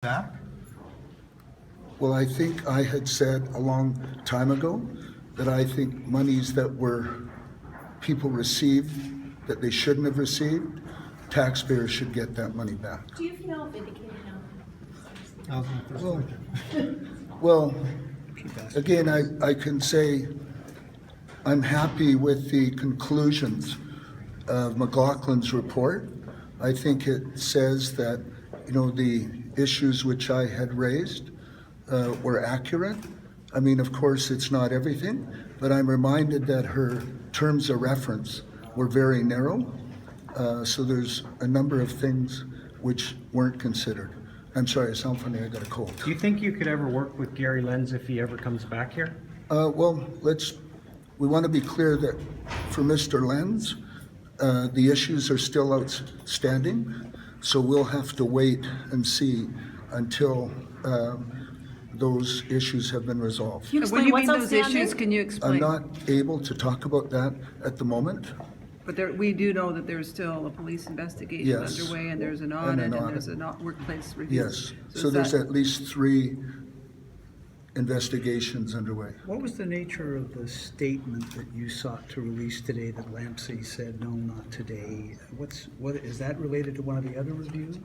back? Well, I think I had said a long time ago that I think monies that people received that they shouldn't have received, taxpayers should get that money back. Do you feel vindicated now? Well, again, I can say I'm happy with the conclusions of McLaughlin's report. I think it says that, the issues which I had raised were accurate. I mean, of course, it's not everything, but I'm reminded that her terms of reference were very narrow. So there's a number of things which weren't considered. I'm sorry, I sound funny, I got a cold. Do you think you could ever work with Gary Lenz if he ever comes back here? Well, we want to be clear that for Mr. Lenz, the issues are still outstanding, so we'll have to wait and see until those issues have been resolved. Can you When explain you what's mean those outstanding? issues, can you I'm explain? not able to talk about that at the moment. But we do know that there's still a police investigation Yes. underway, and there's an And audit, an and audit. there's a workplace review. Yes, so is there's that- at least 3 investigations underway. What was the nature of the statement that you sought to release today that Lampsey said, no, not today? What is that related to one of the other reviews?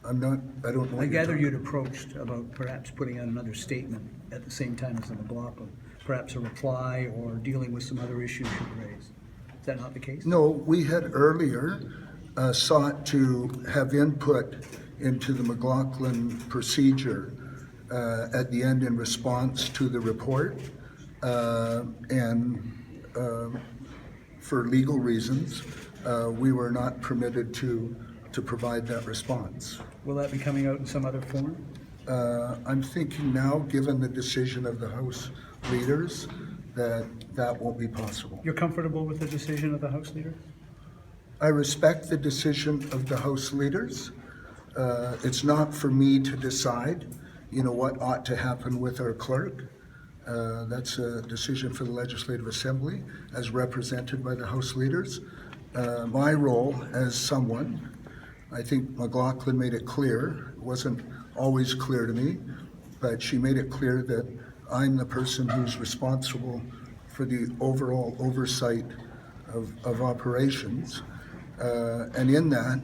I don't know. I what you're gather talking you'd approached about perhaps putting out another statement at the same time as the McLaughlin, perhaps a reply or dealing with some other issues you raised. Is that not the case? No, we had earlier sought to have input into the McLaughlin procedure at the end in response to the report. And for legal reasons, we were not permitted to provide that response. Will that be coming out in some other form? I'm thinking now, given the decision of the House leaders, that won't be possible. You're comfortable with the decision of the House leader? I respect the decision of the House leaders. It's not for me to decide, what ought to happen with our clerk. That's a decision for the Legislative Assembly as represented by the House leaders. My role as someone, I think McLaughlin made it clear, it wasn't always clear to me, but she made it clear that I'm the person who's responsible for the overall oversight of operations. And in that,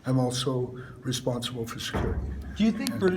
I'm also responsible for security. Do you think British